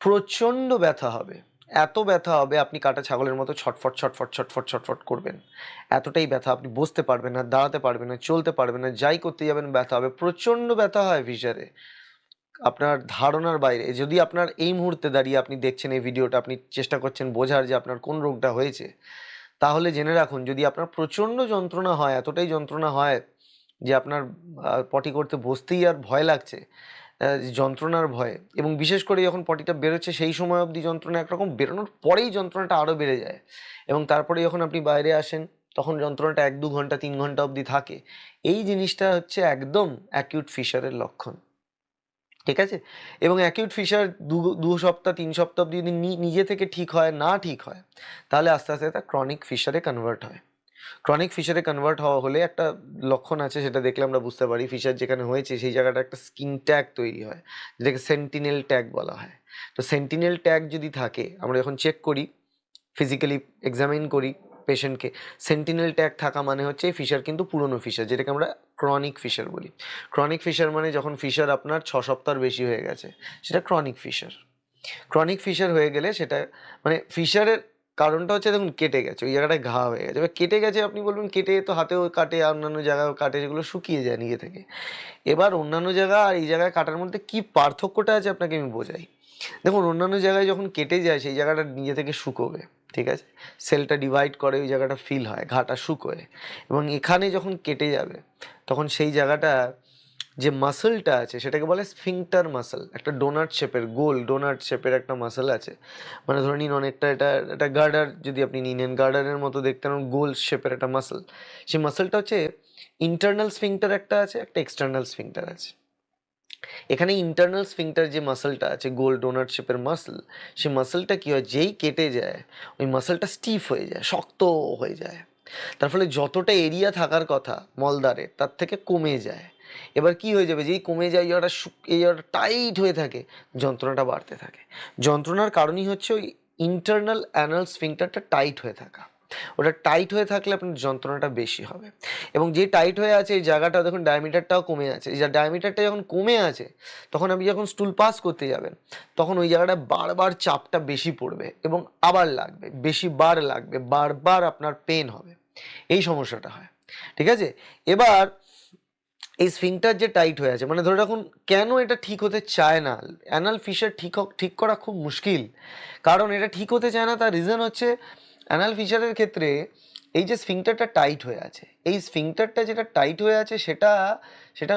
প্রচণ্ড ব্যথা হবে। এত ব্যথা হবে আপনি কাটা ছাগলের মতো ছটফট, ছটফট, ছটফট, ছটফট করবেন। এতটাই ব্যথা, আপনি বসতে পারবেন না, দাঁড়াতে পারবেন না, চলতে পারবেন না। যাই করতে যাবেন ব্যথা হবে। প্রচণ্ড ব্যথা হয় ফিশারে। আপনার ধারণার বাইরে। যদি আপনার এই মুহূর্তে দাঁড়িয়ে আপনি দেখছেন এই ভিডিওটা, আপনি চেষ্টা করছেন বোঝার যে আপনার কোন রোগটা হয়েছে, তাহলে জেনে রাখুন যদি আপনার প্রচণ্ড যন্ত্রণা হয়, এতটাই যন্ত্রণা হয় যে আপনার পটি করতে বসতেই আর ভয় লাগছে, যন্ত্রণার ভয়ে, এবং বিশেষ করে যখন পটিটা বেরোচ্ছে সেই সময় অবধি যন্ত্রণা একরকম, বেরোনোর পরেই যন্ত্রণাটা আরও বেড়ে যায়, এবং তারপরে যখন আপনি বাইরে আসেন তখন যন্ত্রণাটা 1-2 ঘন্টা 3 ঘন্টা অবধি থাকে। এই জিনিসটা হচ্ছে একদম অ্যাকিউট ফিশারের লক্ষণ। ঠিক আছে? এবং অ্যাকিউট ফিশার 2 সপ্তাহ 3 সপ্তাহ অবধি যদি নিজে থেকে ঠিক হয়, না ঠিক হয়, তাহলে আস্তে আস্তে তা ক্রনিক ফিশারে কনভার্ট হয়। ক্রনিক ফিশারে কনভার্ট হওয়া হলে একটা লক্ষণ আছে, সেটা দেখলে আমরা বুঝতে পারি ফিশার যেখানে হয়েছে সেই জায়গাটা একটা স্কিন ট্যাগ তৈরি হয়, যেটাকে সেন্টিনেল ট্যাগ বলা হয়। তো সেন্টিনেল ট্যাগ যদি থাকে, আমরা যখন চেক করি, ফিজিক্যালি এক্সামিন করি পেশেন্টকে, সেন্টিনেল ট্যাগ থাকা মানে হচ্ছে এই ফিশার কিন্তু পুরনো ফিশার, যেটাকে আমরা ক্রনিক ফিশার বলি। ক্রনিক ফিশার মানে যখন ফিশার আপনার 6 সপ্তাহর বেশি হয়ে গেছে, সেটা ক্রনিক ফিশার। ক্রনিক ফিশার হয়ে গেলে সেটা মানে ফিশারের কারণটা হচ্ছে, দেখুন কেটে গেছে, ওই জায়গাটায় ঘা হয়ে গেছে। এবার কেটে গেছে, আপনি বলবেন কেটে তো হাতেও কাটে আর অন্যান্য জায়গায়ও কাটে, যেগুলো শুকিয়ে যায় নিজে থেকে। এবার অন্যান্য জায়গা আর এই জায়গায় কাটার মধ্যে কি পার্থক্যটা আছে আপনাকে আমি বোঝাই। দেখুন, অন্যান্য জায়গায় যখন কেটে যায় সেই জায়গাটা নিজে থেকে শুকোবে, ঠিক আছে, সেলটা ডিভাইড করে, ওই জায়গাটা ফিল হয়, ঘাটা শুকোয়। এবং এখানে যখন কেটে যাবে তখন সেই জায়গাটা, যে মাসলটা আছে সেটাকে বলে স্ফিংটার মাসল, একটা ডোনাট শেপের, গোল ডোনাট শেপের একটা মাসল আছে। মানে ধরে নিন অনেকটা, এটা গার্ডার যদি আপনি নিয়ে নেন, গার্ডারের মতো দেখতে গোল শেপের একটা মাসল। সেই মাসলটা হচ্ছে ইন্টারনাল স্ফিংটার একটা আছে, একটা এক্সটার্নাল স্ফিংটার আছে। এখানে ইন্টারনাল স্ফিংটার যে মাসলটা আছে, গোল ডোনাট শেপের মাসল, সেই মাসলটা কি হয়, যেই কেটে যায় ওই মাসলটা স্টিফ হয়ে যায়, শক্ত হয়ে যায়। তার ফলে যতটা এরিয়া থাকার কথা মলদ্বারে তার থেকে কমে যায়। এবার কি হয়ে যাবে, যেই কমে যায় এই জায়গাটা টাইট হয়ে থাকে, যন্ত্রণাটা বাড়তে থাকে। যন্ত্রণার কারণই হচ্ছে ওই ইন্টারনাল অ্যানাল স্ফিংটারটা টাইট হয়ে থাকা। ওটা টাইট হয়ে থাকলে আপনার যন্ত্রণাটা বেশি হবে। এবং যে টাইট হয়ে আছে এই জায়গাটা দেখুন ডায়ামিটারটাও কমে আছে, এই ডায়ামিটারটা যখন কমে আছে তখন আপনি যখন স্টুল পাস করতে যাবেন তখন ওই জায়গাটা বারবার চাপটা বেশি পড়বে এবং আবার লাগবে, বেশি বার লাগবে, বারবার আপনার পেন হবে। এই সমস্যাটা হয়। ঠিক আছে? এবার এই স্ফিংটার যে টাইট হয়ে আছে, মানে ধরে রাখুন, কেন এটা ঠিক হতে চায় না, অ্যানাল ফিশার ঠিক করা খুব মুশকিল। কারণ এটা ঠিক হতে চায় না, তার রিজন হচ্ছে অ্যানাল ফিশারের ক্ষেত্রে এই যে স্ফিংটারটা টাইট হয়ে আছে, এই স্ফিংটারটা যেটা টাইট হয়ে আছে সেটা